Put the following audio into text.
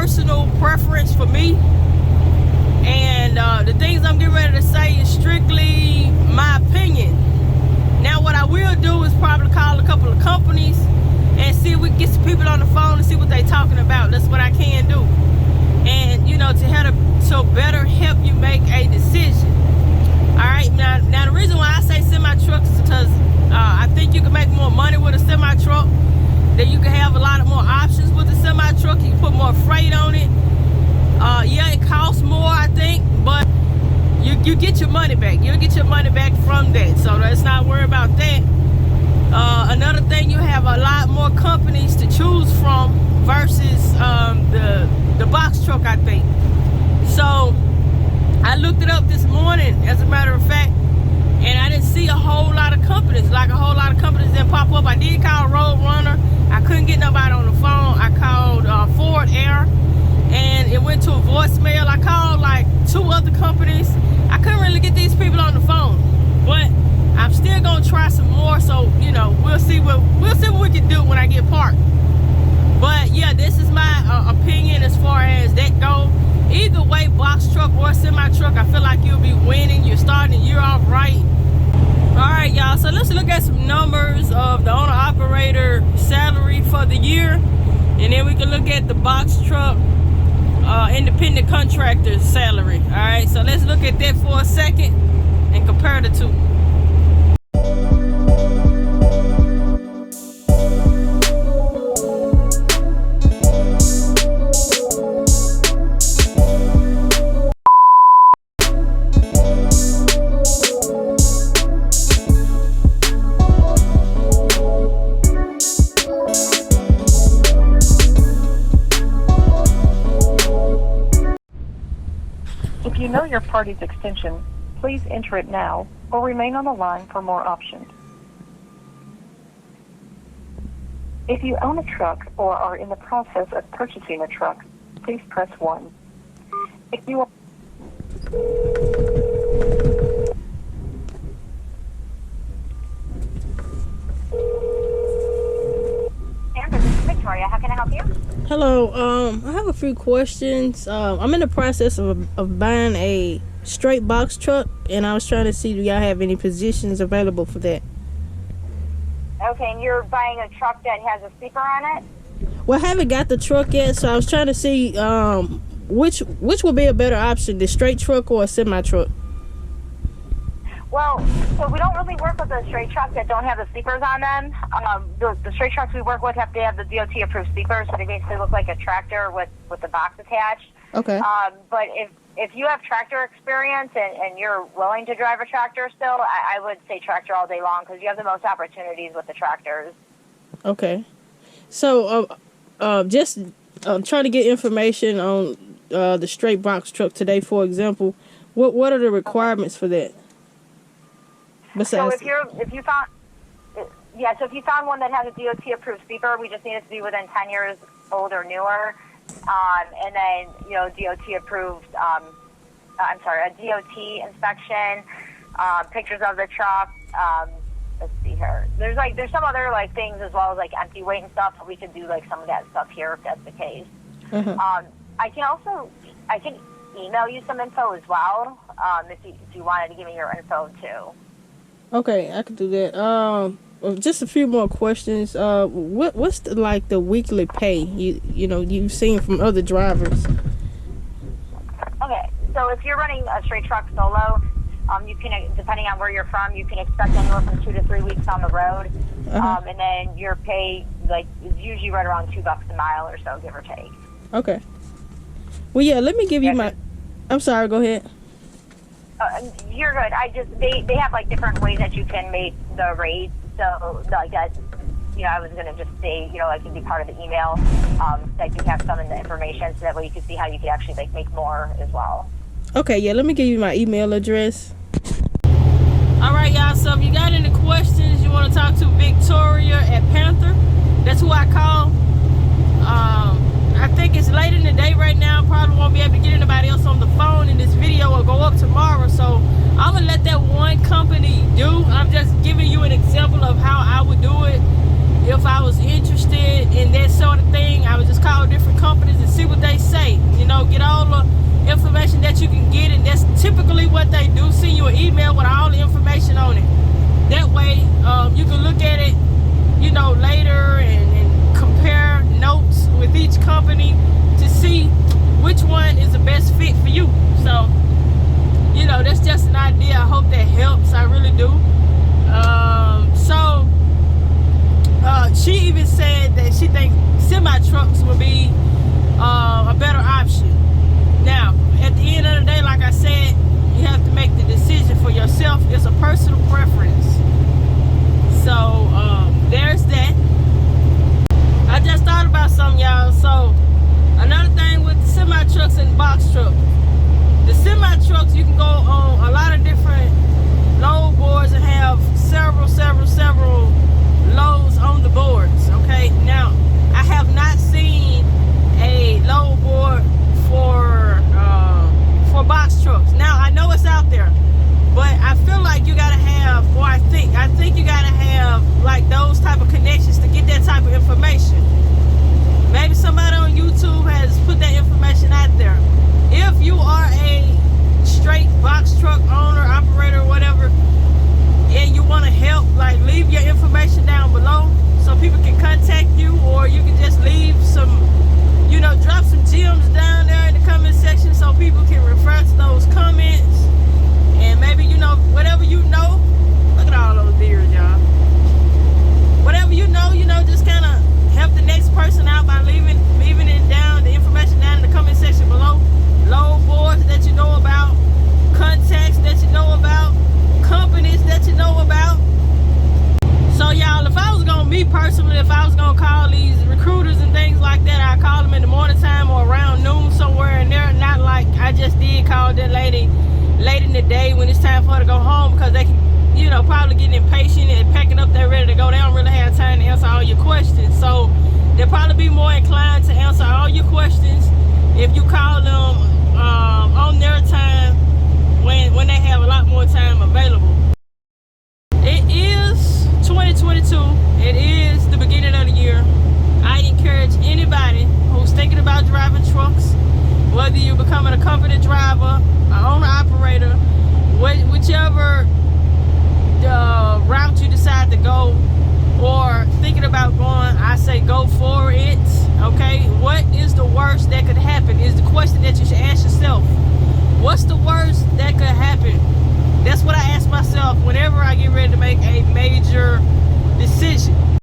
personal preference for me. And the things I'm getting ready to say is strictly my opinion. Now, what I will do is probably call a couple of companies and see if we can get some people on the phone and see what they're talking about. That's what I can do. And, you know, to better help you make a decision. All right, now the reason why I say semi-trucks is because I think you can make more money with a semi-truck. That you can have a lot of more options with a semi-truck. You can put more freight on it. Yeah, it costs more, I think, but you get your money back. You'll get your money back from that, so let's not worry about that. Another thing, you have a lot more companies to choose from versus the box truck, I think. So I looked it up this morning, as a matter of fact, and I didn't see a whole lot of companies. Like, a whole lot of companies didn't pop up. I did call Roadrunner. I couldn't get nobody on the phone. I called Ford Air, and it went to a voicemail. I called like 2 other companies. I couldn't really get these people on the phone, but I'm still gonna try some more. So, you know, we'll see what we can do when I get parked. But yeah, this is my opinion as far as that goes. Either way, box truck or semi truck, I feel like you'll be winning. You're starting the year off right. All right, y'all. So let's look at some numbers of the owner operator salary for the year, and then we can look at the box truck independent contractor's salary. All right, so let's look at that for a second and compare the two. If you know your party's extension, please enter it now or remain on the line for more options. If you own a truck or are in the process of purchasing a truck, please press 1. If you are... This is Victoria. How can I help you? Hello, I have a few questions. I'm in the process of buying a straight box truck, and I was trying to see, do y'all have any positions available for that? Okay, and you're buying a truck that has a sleeper on it? Well, I haven't got the truck yet, so I was trying to see which would be a better option, the straight truck or a semi truck. Well, so we don't really work with the straight trucks that don't have the sleepers on them. The straight trucks we work with have to have the DOT approved sleepers, so they basically look like a tractor with the box attached. Okay. But if you have tractor experience and you're willing to drive a tractor still, I would say tractor all day long because you have the most opportunities with the tractors. Okay. So just trying to get information on the straight box truck today, for example. What are the requirements for that? Besides, so if you found one that has a DOT approved sleeper, we just need it to be within 10 years old or newer, and then DOT approved. A DOT inspection, pictures of the truck. Let's see here. There's some other things as well as empty weight and stuff. So we could do some of that stuff here if that's the case. Mm-hmm. I can email you some info as well if you wanted to give me your info too. Okay, I could do that. Just a few more questions. What's the weekly pay you've seen from other drivers? Okay, so if you're running a straight truck solo, you can, depending on where you're from, you can expect anywhere from 2 to 3 weeks on the road, and then your pay is usually right around $2 a mile or so, give or take. Okay. Well, yeah. Let me give you my. I'm sorry. Go ahead. You're good. They have different ways that you can make the rate. So that, I was gonna just say, it can be part of the email. That you have some of the information, so that way you can see how you could actually make more as well. Okay. Yeah. Let me give you my email address. All right, y'all. So if you got any questions, you want to talk to Victoria at Panther. That's who I call. I think it's late in the day right now. Probably won't be able to get anybody else on the phone, and this video will go up tomorrow. So I'm gonna let that one company do. I'm just giving you an example of how I would do it if I was interested in that sort of thing. I would just call different companies and see what they say. get all the information that you can get, and that's typically what they do, send you an email with all the information on it. That way you can look at it, later and compare notes with each company to see which one is the best fit for you. So, that's just an idea. I hope that helps. I really do. She even said that she thinks semi-trucks would be a better option. Now, at the end of the day, like I said, you have to make the decision for yourself. It's a personal preference. So, there's that. I just thought about something, y'all. So, another thing with the semi-trucks and box trucks. The semi-trucks, you can go on a lot of different load boards and have several loads on the boards, okay? Now, I have not seen a load board for box trucks. Now, I know it's out there, but I feel like you gotta have, or I think you gotta have like those type of connections to get that type of information. Maybe somebody on YouTube has put that information out there. If you are a straight box truck owner, operator, whatever, and you want to help, like, leave your information down below so people can contact you, or you can just leave some, drop some gems down there in the comment section so people can refer to those comments. And maybe, whatever look at all those deers, y'all. Whatever just kind of help the next person out by leaving it down, the information down in the comment section below. Load boards that you know about, contacts that you know about, companies that you know about. So, y'all, if I was gonna call these recruiters and things like that, I'd call them in the morning time or around noon somewhere in there, not like I just did call that lady late in the day when it's time for her to go home, because they can, probably getting impatient and packing up, they're ready to go. They don't really have time to answer all your questions. So they'll probably be more inclined to answer all your questions if you call them on their time when they have a lot more time available. It is 2022. It is the beginning of the year. I encourage anybody who's thinking about driving trucks, whether you're becoming a company driver, an owner-operator, whichever route you decide to go, or thinking about going, I say go for it, okay? What is the worst that could happen is the question that you should ask yourself. What's the worst that could happen? That's what I ask myself whenever I get ready to make a major decision.